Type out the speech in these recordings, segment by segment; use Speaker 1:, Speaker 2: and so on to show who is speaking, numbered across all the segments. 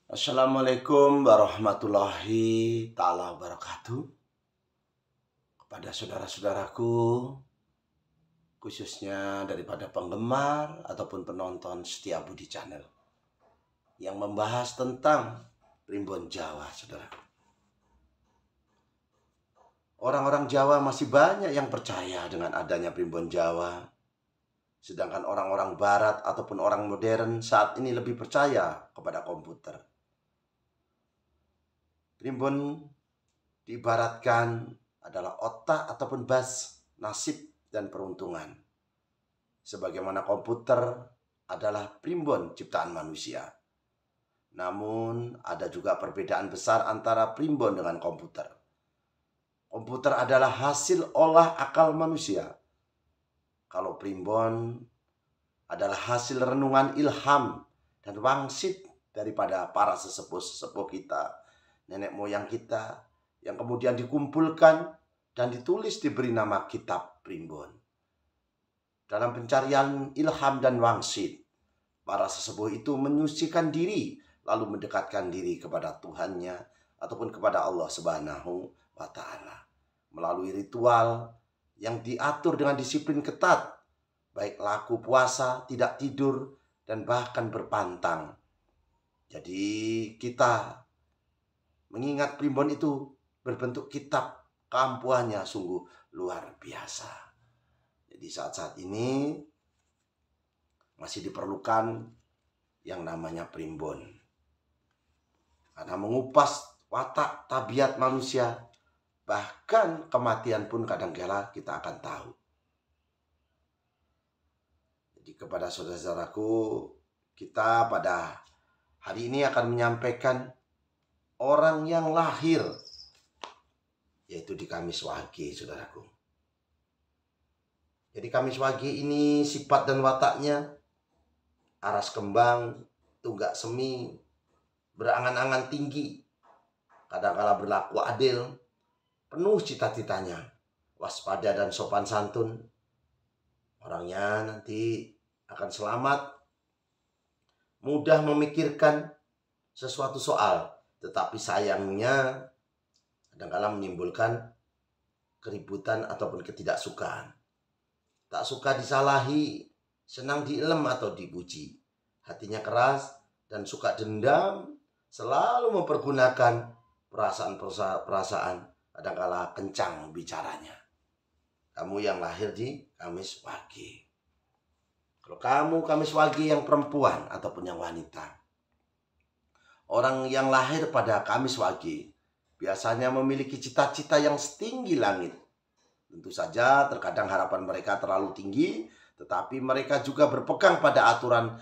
Speaker 1: Assalamualaikum warahmatullahi ta'ala wabarakatuh. Kepada saudara-saudaraku, khususnya daripada penggemar ataupun penonton setia Budi Channel yang membahas tentang Primbon Jawa, saudara. Orang-orang Jawa masih banyak yang percaya dengan adanya Primbon Jawa, sedangkan orang-orang Barat ataupun orang modern saat ini lebih percaya kepada komputer. Primbon diibaratkan adalah otak ataupun bas nasib dan peruntungan. Sebagaimana komputer adalah primbon ciptaan manusia. Namun ada juga perbedaan besar antara primbon dengan komputer. Komputer adalah hasil olah akal manusia. Kalau primbon adalah hasil renungan ilham dan wangsit daripada para sesepuh-sesepuh kita, nenek moyang kita, yang kemudian dikumpulkan dan ditulis diberi nama kitab Primbon. Dalam pencarian ilham dan wangsit, para sesepuh itu menyucikan diri lalu mendekatkan diri kepada Tuhannya ataupun kepada Allah Subhanahu wa Ta'ala melalui ritual yang diatur dengan disiplin ketat, baik laku puasa, tidak tidur, dan bahkan berpantang. Jadi kita mengingat primbon itu berbentuk kitab, keampuhannya sungguh luar biasa. Jadi saat-saat ini masih diperlukan yang namanya primbon. Karena mengupas watak tabiat manusia, bahkan kematian pun kadangkala kita akan tahu. Jadi kepada saudara-saudaraku, kita pada hari ini akan menyampaikan orang yang lahir, yaitu di Kamis Wage, saudaraku. Jadi Kamis Wage ini sifat dan wataknya aras kembang, tunggak semi, berangan-angan tinggi, kadangkala berlaku adil, penuh cita-citanya, waspada dan sopan santun. Orangnya nanti akan selamat, mudah memikirkan sesuatu soal, tetapi sayangnya kadang-kadang menimbulkan keributan ataupun ketidaksukaan. Tak suka disalahi, senang dielem atau dipuji. Hatinya keras dan suka dendam, selalu mempergunakan perasaan-perasaan, kadang-kadang kencang bicaranya. Kamu yang lahir di Kamis Wage. Kalau kamu Kamis Wage yang perempuan ataupun yang wanita, orang yang lahir pada Kamis Wage biasanya memiliki cita-cita yang setinggi langit. Tentu saja terkadang harapan mereka terlalu tinggi, tetapi mereka juga berpegang pada aturan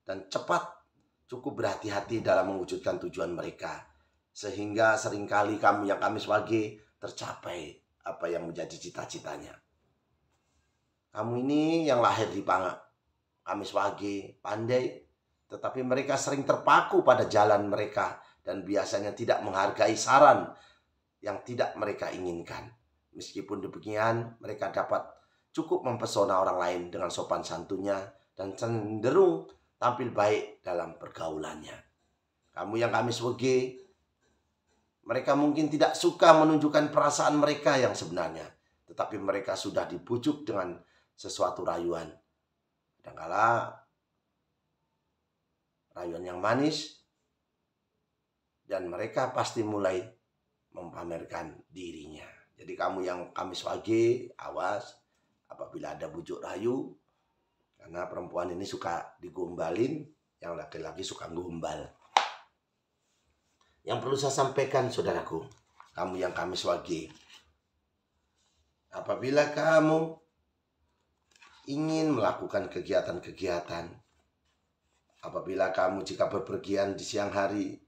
Speaker 1: dan cukup berhati-hati dalam mewujudkan tujuan mereka. Sehingga seringkali kamu yang Kamis Wage tercapai apa yang menjadi cita-citanya. Kamu ini yang lahir di Kamis Wage pandai, tetapi mereka sering terpaku pada jalan mereka dan biasanya tidak menghargai saran yang tidak mereka inginkan. Meskipun demikian, mereka dapat cukup mempesona orang lain dengan sopan santunnya dan cenderung tampil baik dalam pergaulannya. Kamu yang Kamis Wage, mereka mungkin tidak suka menunjukkan perasaan mereka yang sebenarnya, tetapi mereka sudah dibujuk dengan sesuatu rayuan. Kadangkala rayuan yang manis, dan mereka pasti mulai mempamerkan dirinya. Jadi kamu yang Kamis Wage, awas apabila ada bujuk rayu, karena perempuan ini suka digombalin, yang laki-laki suka gombal. Yang perlu saya sampaikan, saudaraku, kamu yang Kamis Wage, apabila kamu ingin melakukan kegiatan-kegiatan, apabila kamu jika berpergian di siang hari,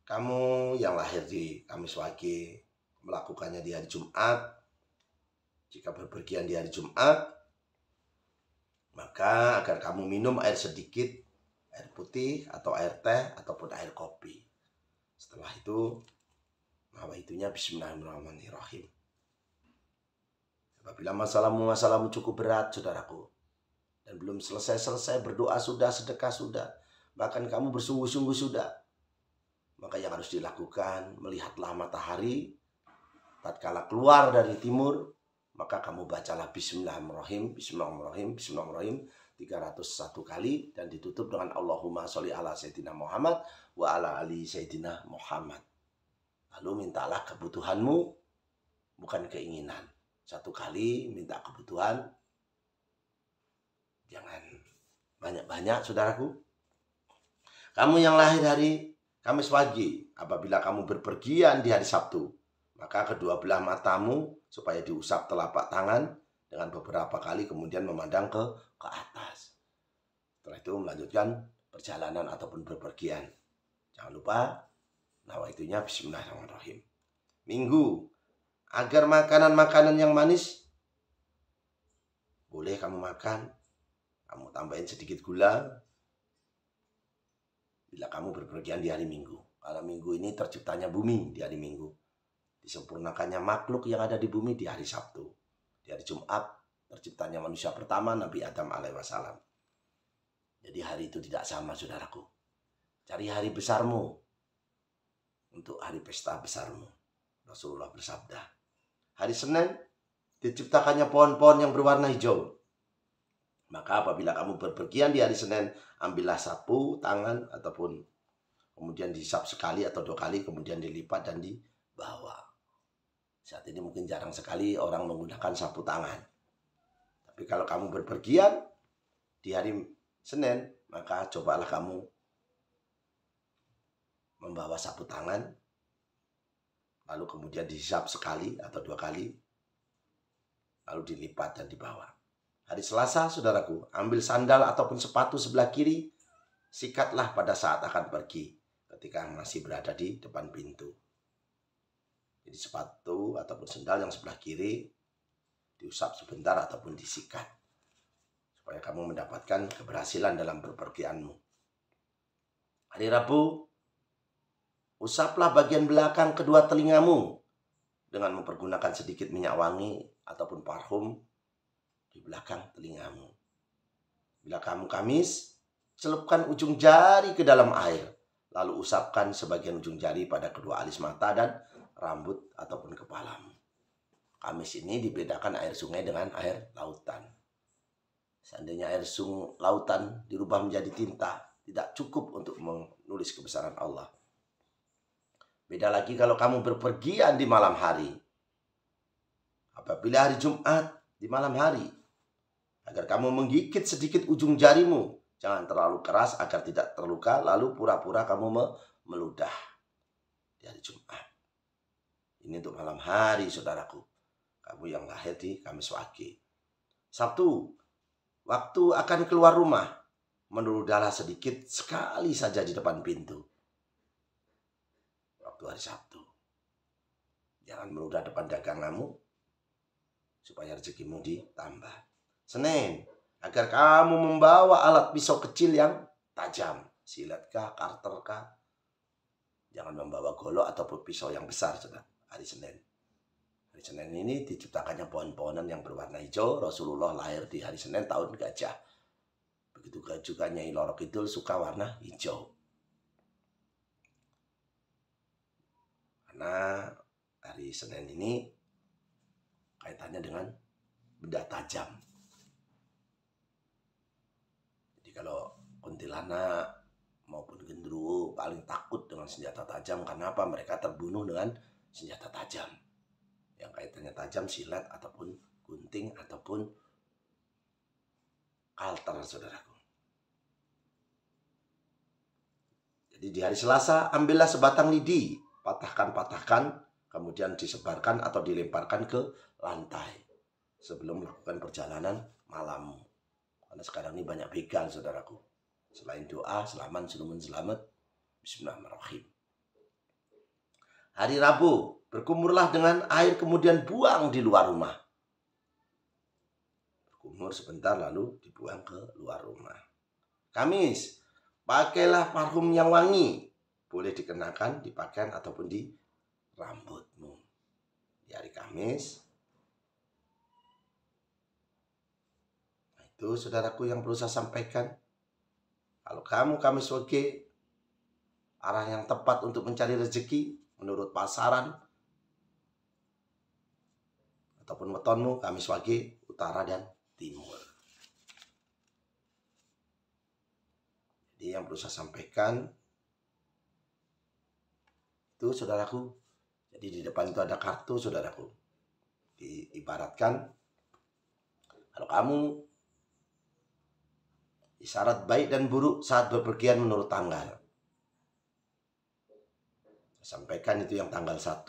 Speaker 1: kamu yang lahir di Kamis Wage melakukannya di hari Jumat. Jika berpergian di hari Jumat, maka agar kamu minum air sedikit, air putih atau air teh ataupun air kopi. Setelah itu, nawaitu-nya bismillahirrahmanirrahim. Apabila masalahmu cukup berat, saudaraku, dan belum selesai berdoa sudah, sedekah sudah, bahkan kamu bersungguh-sungguh sudah, maka yang harus dilakukan, melihatlah matahari tatkala keluar dari timur, maka kamu bacalah Bismillahirrahmanirrahim, Bismillahirrahmanirrahim, Bismillahirrahmanirrahim 301 kali, dan ditutup dengan Allahumma sholli ala Sayyidina Muhammad wa ala ali Sayyidina Muhammad. Lalu mintalah kebutuhanmu, bukan keinginan. Satu kali minta kebutuhan, jangan banyak-banyak, saudaraku. Kamu yang lahir hari Kamis pagi, apabila kamu berpergian di hari Sabtu, maka kedua belah matamu supaya diusap telapak tangan dengan beberapa kali, kemudian memandang ke atas. Setelah itu melanjutkan perjalanan ataupun berpergian. Jangan lupa nawaitunya Bismillahirrahmanirrahim. Minggu, agar makanan-makanan yang manis boleh kamu makan, kamu tambahin sedikit gula bila kamu berpergian di hari Minggu. Kalau Minggu ini terciptanya bumi di hari Minggu, disempurnakannya makhluk yang ada di bumi di hari Sabtu. Di hari Jumat terciptanya manusia pertama, Nabi Adam alaihissalam. Jadi hari itu tidak sama, saudaraku. Cari hari besarmu untuk hari pesta besarmu. Rasulullah bersabda, hari Senin diciptakannya pohon-pohon yang berwarna hijau. Maka apabila kamu berpergian di hari Senin, ambillah sapu tangan ataupun kemudian disap sekali atau 2 kali, kemudian dilipat dan dibawa. Saat ini mungkin jarang sekali orang menggunakan sapu tangan. Tapi kalau kamu berpergian di hari Senin, maka cobalah kamu membawa sapu tangan, lalu kemudian disap sekali atau 2 kali, lalu dilipat dan dibawa. Hari Selasa, saudaraku, ambil sandal ataupun sepatu sebelah kiri, sikatlah pada saat akan pergi ketika masih berada di depan pintu. Jadi sepatu ataupun sandal yang sebelah kiri diusap sebentar ataupun disikat, supaya kamu mendapatkan keberhasilan dalam bepergianmu. Hari Rabu, usaplah bagian belakang kedua telingamu dengan mempergunakan sedikit minyak wangi ataupun parfum di belakang telingamu. Bila kamu Kamis, celupkan ujung jari ke dalam air, lalu usapkan sebagian ujung jari pada kedua alis mata dan rambut ataupun kepalamu. Kamis ini dibedakan air sungai dengan air lautan. Seandainya air lautan dirubah menjadi tinta, tidak cukup untuk menulis kebesaran Allah. Beda lagi kalau kamu berpergian di malam hari. Apabila hari Jumat di malam hari, agar kamu menggigit sedikit ujung jarimu, jangan terlalu keras agar tidak terluka, lalu pura-pura kamu meludah di hari Jumat. Ini untuk malam hari, saudaraku. Kamu yang lahir di Kamis Wage. Sabtu, waktu akan keluar rumah, meneludahlah sedikit sekali saja di depan pintu. Waktu hari Sabtu. Jangan meludah depan daganganmu, supaya rezekimu ditambah. Senin, agar kamu membawa alat pisau kecil yang tajam. Siletkah, karterkah. Jangan membawa golok ataupun pisau yang besar, saudara. Hari Senin. Hari Senin ini diciptakannya pohon-pohonan yang berwarna hijau. Rasulullah lahir di hari Senin tahun gajah. Begitu juga Nyai Loro Kidul suka warna hijau. Karena hari Senin ini kaitannya dengan benda tajam. Jadi kalau kuntilanak maupun genderuwo paling takut dengan senjata tajam. Karena apa? Mereka terbunuh dengan senjata tajam. Yang kaitannya tajam, silet ataupun gunting ataupun kalter, saudaraku. Jadi di hari Selasa, ambillah sebatang lidi, patahkan, kemudian disebarkan atau dilemparkan ke lantai sebelum melakukan perjalanan malam. Karena sekarang ini banyak begal, saudaraku. Selain doa, selamat, selamat, bismillahirrahmanirrahim. Hari Rabu, berkumurlah dengan air kemudian buang di luar rumah. Berkumur sebentar lalu dibuang ke luar rumah. Kamis, pakailah parfum yang wangi. Boleh dikenakan di pakaian ataupun di rambutmu. Di hari Kamis. Nah, itu saudaraku yang perlu saya sampaikan. Kalau kami sebagai arah yang tepat untuk mencari rezeki menurut pasaran ataupun wetonmu, kami sebagai utara dan timur. Jadi yang perlu saya sampaikan itu, saudaraku. Jadi di depan itu ada kartu, saudaraku. Diibaratkan kalau kamu isyarat baik dan buruk saat bepergian menurut tanggal. Saya sampaikan itu yang tanggal 1,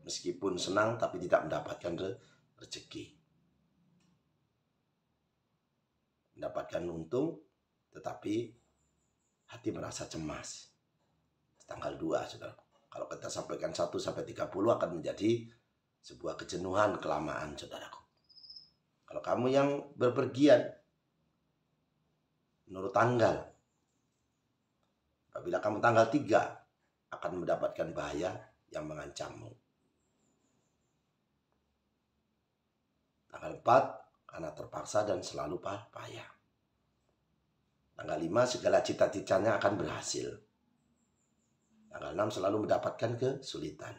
Speaker 1: meskipun senang tapi tidak mendapatkan rezeki. Mendapatkan untung tetapi hati merasa cemas. Tanggal 2, saudara. Kalau kita sampaikan 1 sampai 30 akan menjadi sebuah kejenuhan kelamaan, saudaraku. Kalau kamu yang berpergian menurut tanggal, apabila kamu tanggal 3 akan mendapatkan bahaya yang mengancammu. Tanggal 4 karena terpaksa dan selalu payah. Tanggal 5 segala cita-citanya akan berhasil. Tanggal 6 selalu mendapatkan kesulitan.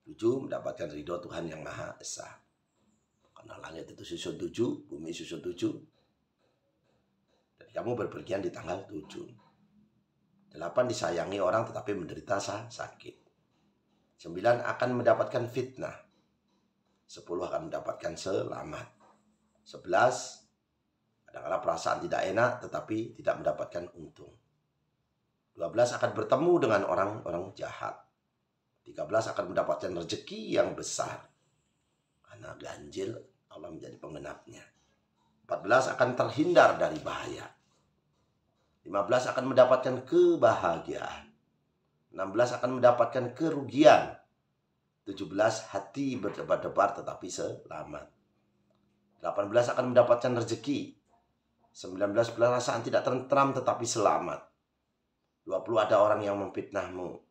Speaker 1: 7 mendapatkan ridho Tuhan yang Maha Esa. Karena langit itu susun 7, bumi susun 7. Dan kamu berpergian di tanggal 7. 8 disayangi orang tetapi menderita sakit. 9 akan mendapatkan fitnah. 10 akan mendapatkan selamat. 11 kadang-kadang perasaan tidak enak tetapi tidak mendapatkan untung. 12 akan bertemu dengan orang-orang jahat. 13 akan mendapatkan rezeki yang besar. Karena ganjil Allah menjadi penggenapnya. 14 akan terhindar dari bahaya. 15 akan mendapatkan kebahagiaan. 16 akan mendapatkan kerugian. 17 hati berdebar-debar tetapi selamat. 18 akan mendapatkan rezeki. 19 perasaan tidak tentram tetapi selamat. 20 ada orang yang memfitnahmu.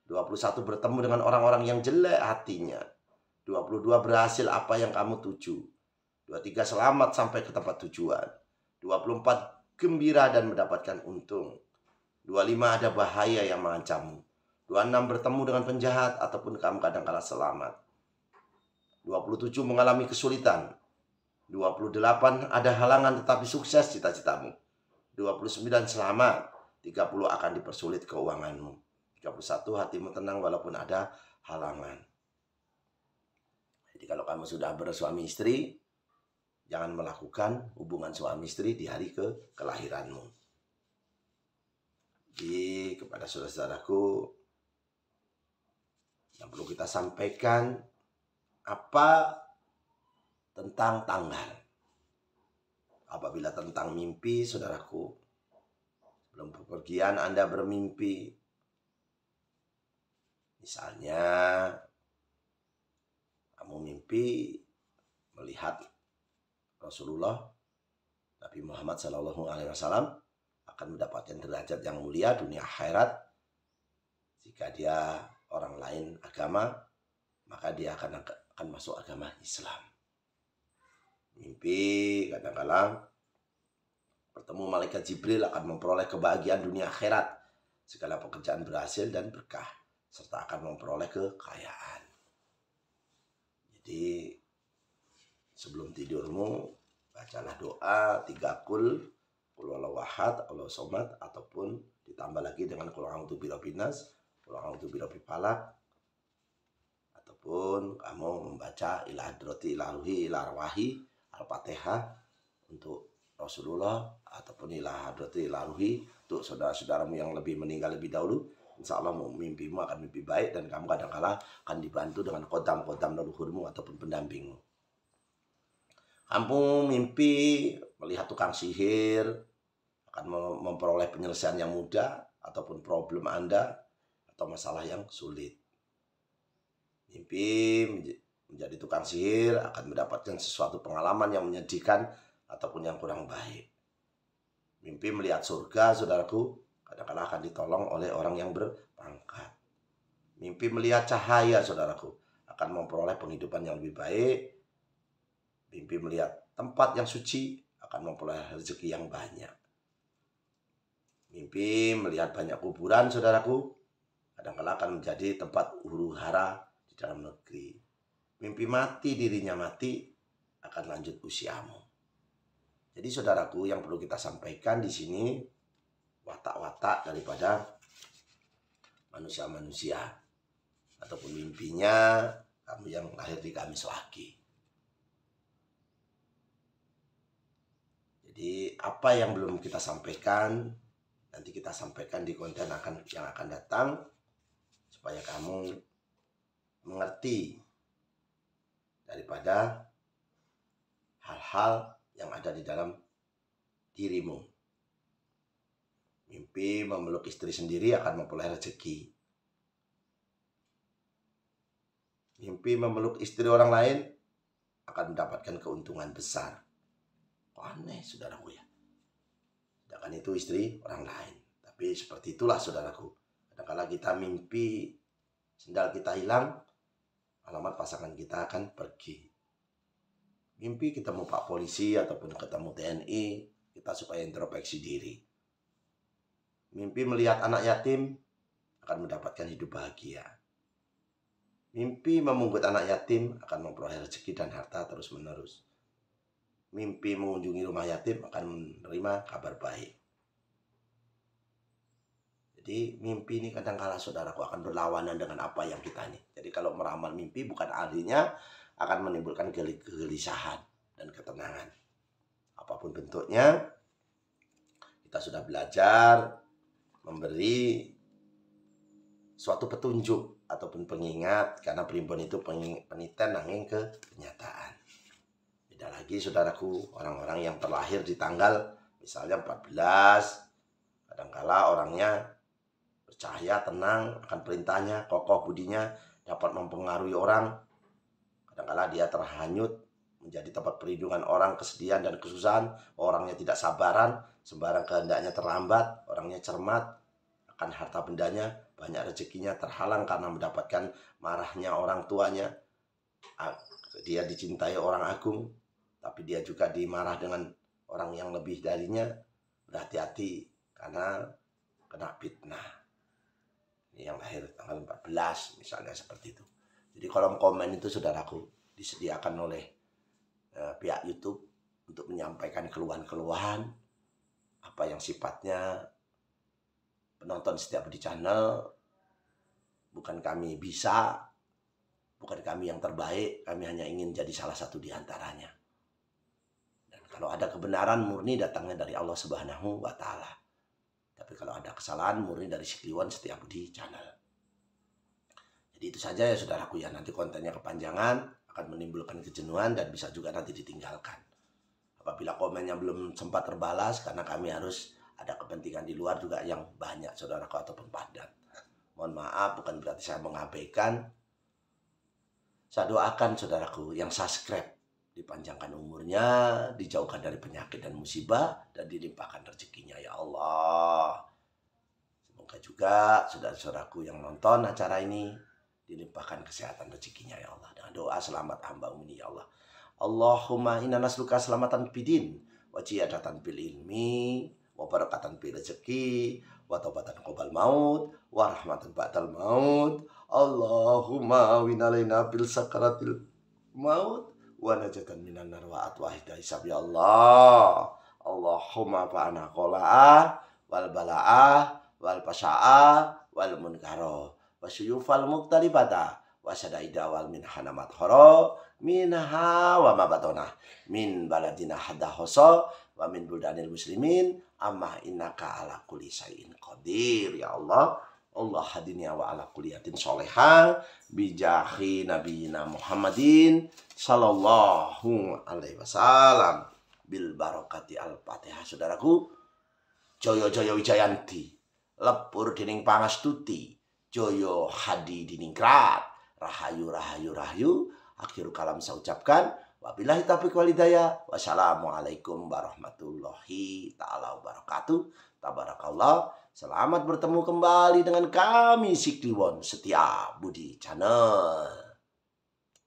Speaker 1: 21 bertemu dengan orang-orang yang jelek hatinya. 22 berhasil apa yang kamu tuju. 23 selamat sampai ke tempat tujuan. 24 gembira dan mendapatkan untung. 25 ada bahaya yang mengancammu. 26 bertemu dengan penjahat ataupun kamu kadang-kala selamat. 27 mengalami kesulitan. 28 ada halangan tetapi sukses cita-citamu. 29 selamat. 30 akan dipersulit keuanganmu. 31 hatimu tenang walaupun ada halangan. Jadi kalau kamu sudah bersuami istri, jangan melakukan hubungan suami istri di hari kelahiranmu. Jadi kepada saudara-saudaraku, yang perlu kita sampaikan apa tentang tanggal. Apabila tentang mimpi, saudaraku, sebelum bepergian Anda bermimpi, misalnya kamu mimpi melihat Rasulullah Nabi Muhammad SAW akan mendapatkan derajat yang mulia dunia akhirat. Jika dia orang lain agama, maka dia akan masuk agama Islam. Mimpi kadang-kadang bertemu malaikat Jibril akan memperoleh kebahagiaan dunia akhirat. Segala pekerjaan berhasil dan berkah, serta akan memperoleh kekayaan. Jadi sebelum tidurmu, bacalah doa 3 kul huwallahu ahad, Allahu somad, ataupun ditambah lagi dengan qul a'udzu birabbin nas, qul a'udzu birabbil falaq, ataupun kamu membaca ila hadrati ila ruhi ila arwahi Al-Fatihah untuk Rasulullah, ataupun ila hadrati ila ruhi untuk saudara-saudaramu yang lebih meninggal lebih dahulu. Insya Allah mimpimu akan mimpi baik dan kamu kadang-kala akan dibantu dengan kodam-kodam leluhurmu ataupun pendampingmu. Kamu mimpi melihat tukang sihir, akan memperoleh penyelesaian yang mudah ataupun problem Anda atau masalah yang sulit. Mimpi menjadi tukang sihir akan mendapatkan sesuatu pengalaman yang menyedihkan ataupun yang kurang baik. Mimpi melihat surga, saudaraku, kadang-kadang akan ditolong oleh orang yang berpangkat. Mimpi melihat cahaya, saudaraku, akan memperoleh penghidupan yang lebih baik. Mimpi melihat tempat yang suci akan memperoleh rezeki yang banyak. Mimpi melihat banyak kuburan, saudaraku, kadang-kala akan menjadi tempat huru-hara di dalam negeri. Mimpi mati, dirinya mati, akan lanjut usiamu. Jadi saudaraku, yang perlu kita sampaikan di sini watak-watak daripada manusia-manusia ataupun mimpinya kamu yang lahir di Kamis Wage. Jadi apa yang belum kita sampaikan, nanti kita sampaikan di konten yang akan datang, supaya kamu mengerti daripada hal-hal yang ada di dalam dirimu. Mimpi memeluk istri sendiri akan memperoleh rezeki. Mimpi memeluk istri orang lain akan mendapatkan keuntungan besar. Kok aneh, saudaraku ya? Sedangkan itu istri orang lain. Tapi seperti itulah, saudaraku. Kadang-kala kita mimpi sendal kita hilang, alamat pasangan kita akan pergi. Mimpi ketemu Pak Polisi ataupun ketemu TNI, kita supaya introspeksi diri. Mimpi melihat anak yatim akan mendapatkan hidup bahagia. Mimpi memungut anak yatim akan memperoleh rezeki dan harta terus-menerus. Mimpi mengunjungi rumah yatim akan menerima kabar baik. Jadi mimpi ini kadang-kala, saudaraku, akan berlawanan dengan apa yang kita ini. Jadi kalau meramal mimpi bukan artinya akan menimbulkan kegelisahan dan ketenangan. Apapun bentuknya, kita sudah belajar memberi suatu petunjuk ataupun pengingat, karena primbon itu peniten nanging ke kenyataan. Beda lagi, saudaraku, orang-orang yang terlahir di tanggal misalnya 14, kadangkala orangnya percaya, tenang akan perintahnya, kokoh budinya, dapat mempengaruhi orang. Kadangkala dia terhanyut menjadi tempat perlindungan orang, kesedihan dan kesusahan. Orangnya tidak sabaran, sembarang kehendaknya terlambat. Orangnya cermat akan harta bendanya, banyak rezekinya terhalang karena mendapatkan marahnya orang tuanya. Dia dicintai orang agung, tapi dia juga dimarah dengan orang yang lebih darinya. Berhati-hati karena kena fitnah. Ini yang lahir tanggal 14 misalnya, seperti itu. Jadi kolom komen itu, saudaraku, disediakan oleh pihak YouTube untuk menyampaikan keluhan-keluhan apa yang sifatnya penonton setiap di channel. Bukan kami bisa, bukan kami yang terbaik, kami hanya ingin jadi salah satu di antaranya. Dan kalau ada kebenaran murni datangnya dari Allah Subhanahu wa Ta'ala. Tapi kalau ada kesalahan murni dari si Kliwon setiap di channel. Jadi itu saja ya, saudaraku ya. Nanti kontennya kepanjangan, akan menimbulkan kejenuhan dan bisa juga nanti ditinggalkan. Apabila komennya belum sempat terbalas, karena kami harus ada kepentingan di luar juga yang banyak, saudaraku, ataupun padat. Mohon maaf, bukan berarti saya mengabaikan. Saya doakan saudaraku yang subscribe dipanjangkan umurnya, dijauhkan dari penyakit dan musibah, dan dilimpahkan rezekinya ya Allah. Semoga juga saudara-saudaraku yang nonton acara ini dilimpahkan kesehatan rezekinya ya Allah. Dengan doa selamat hamba-Mu ini ya Allah. Allahumma inna nasluka selamatan bidin, wa jiyadatan bil ilmi, wa barakatan bil rezeki, wa taubatan qabal maut, wa rahmatan ba'dal maut. Allahumma winalaina bil sakaratil maut, wa najatan minan nar wa atwahida hisab ya Allah. Allahumma fa'ana qola'ah wal bala'ah wal pasa'ah wal munkaro wasyuyufal muqtaribata wasadaida wal minhana madhara minha wa mabatona min baladina hadahoso wa min buldanil muslimin amma innaka ala kulli syai'in qadir ya Allah. Allah hadini wa ala kuliyatin soleha bijahi nabiyina Muhammadin sallallahu alaihi wasallam bil barokati al-fatihah. Saudaraku, joyo joyo wijayanti lepur dining pangastuti, joyo hadi diningkrat, rahayu rahayu rahayu. Akhir kalam saya ucapkan wabillahi taufiq wal hidayah. Wassalamualaikum warahmatullahi taala wabarakatuh. Tabarakallah. Selamat bertemu kembali dengan kami si Kliwon Setia Budi Channel.